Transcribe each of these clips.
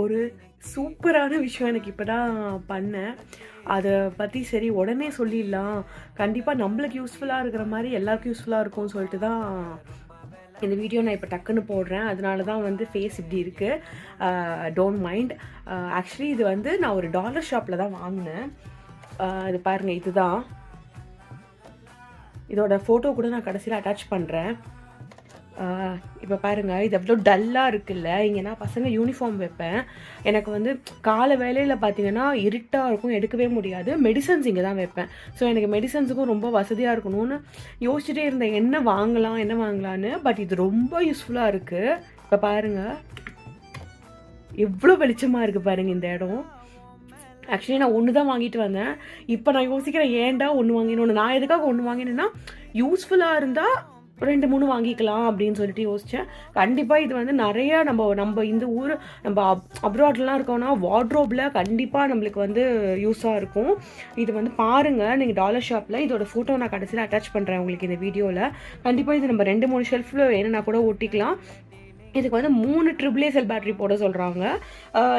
ஒரு சூப்பரான விஷயம் எனக்கு இப்போ தான் பண்ணேன். அதை பற்றி சரி உடனே சொல்லிடலாம், கண்டிப்பாக நம்மளுக்கு யூஸ்ஃபுல்லாக இருக்கிற மாதிரி எல்லாருக்கும் யூஸ்ஃபுல்லாக இருக்கும்னு சொல்லிட்டு தான் இந்த வீடியோ நான் இப்போ டக்குன்னு போடுறேன். அதனால தான் வந்து ஃபேஸ் இப்படி இருக்குது, டோன்ட் மைண்ட். ஆக்சுவலி இது வந்து நான் ஒரு டாலர் ஷாப்பில் தான் வாங்கினேன். இது பாருங்கள், இதுதான். இதோட ஃபோட்டோ கூட நான் கடைசியில் அட்டாச் பண்ணுறேன். இப்போ பாருங்கள், இது எவ்வளோ டல்லாக இருக்குல்ல. இங்கே நான் பசங்க யூனிஃபார்ம் வைப்பேன். எனக்கு வந்து காலை வேலையில் பார்த்தீங்கன்னா இருட்டாக இருக்கும், எடுக்கவே முடியாது. மெடிசன்ஸ் இங்கே தான் வைப்பேன். ஸோ எனக்கு மெடிசன்ஸுக்கும் ரொம்ப வசதியாக இருக்கணும்னு யோசிச்சுட்டே இருந்தேன் என்ன வாங்கலான்னு. பட் இது ரொம்ப யூஸ்ஃபுல்லாக இருக்குது. இப்போ பாருங்கள் எவ்வளோ வெளிச்சமாக இருக்குது பாருங்கள் இந்த இடம். ஆக்சுவலி நான் ஒன்று தான் வாங்கிட்டு வந்தேன். இப்போ நான் யோசிக்கிறேன் ஏன்டா ஒன்று வாங்கினோன்னு. நான் எதுக்காக ஒன்று வாங்கினேன்னா, யூஸ்ஃபுல்லாக இருந்தால் 2-3 வாங்கிக்கலாம் அப்படின்னு சொல்லிட்டு யோசித்தேன். கண்டிப்பாக இது வந்து நிறையா நம்ம இந்த ஊர் நம்ம அப்ராட்லாம் இருக்கோம்னா வார்ட்ரோப்பில் கண்டிப்பாக நம்மளுக்கு வந்து யூஸாக இருக்கும். இது வந்து பாருங்கள் நீங்கள் டாலர் ஷாப்பில். இதோட ஃபோட்டோ நான் கடைசியில் அட்டாச் பண்ணுறேன் உங்களுக்கு இந்த வீடியோவில். கண்டிப்பாக இது நம்ம 2-3 ஷெல்ஃபில் வேணும்னா கூட ஒட்டிக்கலாம். இதுக்கு வந்து 3 AAA பேட்டரி போட சொல்கிறாங்க.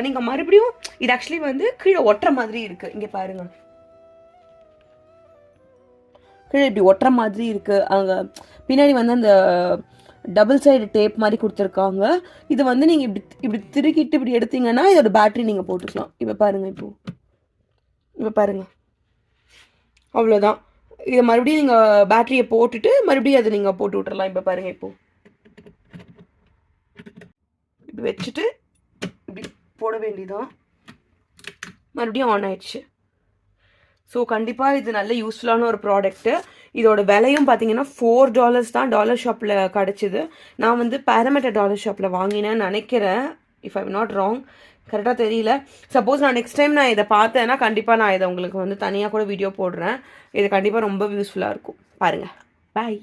நீங்கள் மறுபடியும் இது ஆக்சுவலி வந்து கீழே ஒட்டுற மாதிரி இருக்குது. இங்கே பாருங்கள், கீழே இப்படி ஒட்டுற மாதிரி இருக்குது. அங்கே பின்னாடி வந்து அந்த டபுள் சைடு டேப் மாதிரி கொடுத்துருக்காங்க. இது வந்து நீங்கள் இப்படி திருக்கிட்டு இப்படி எடுத்தீங்கன்னா இதோட பேட்டரி நீங்கள் போட்டுக்கலாம். இப்போ பாருங்கள், இப்போ பாருங்கள், அவ்வளோதான். இதை மறுபடியும் நீங்கள் பேட்டரியை போட்டுட்டு மறுபடியும் அதை நீங்கள் போட்டு விட்டுறலாம். இப்போ பாருங்கள், இப்படி வச்சுட்டு இப்படி போட வேண்டியதான். மறுபடியும் ஆன் ஆயிடுச்சு. ஸோ கண்டிப்பாக இது நல்ல யூஸ்ஃபுல்லான ஒரு ப்ராடக்ட்டு. இதோட விலையும் பார்த்தீங்கன்னா $4 தான் டாலர் ஷாப்பில் கிடச்சிது. நான் வந்து பேராமீட்டர் டாலர் ஷாப்பில் வாங்கினேன்னு நினைக்கிறேன், இஃப் ஐம் நாட் ராங். கரெக்டாக தெரியல. சப்போஸ் நான் நெக்ஸ்ட் டைம் நான் இதை பார்த்தேன்னா கண்டிப்பாக நான் இதை உங்களுக்கு வந்து தனியாக கூட வீடியோ போடுறேன். இது கண்டிப்பாக ரொம்ப யூஸ்ஃபுல்லாக இருக்கும். பாருங்கள். பாய்.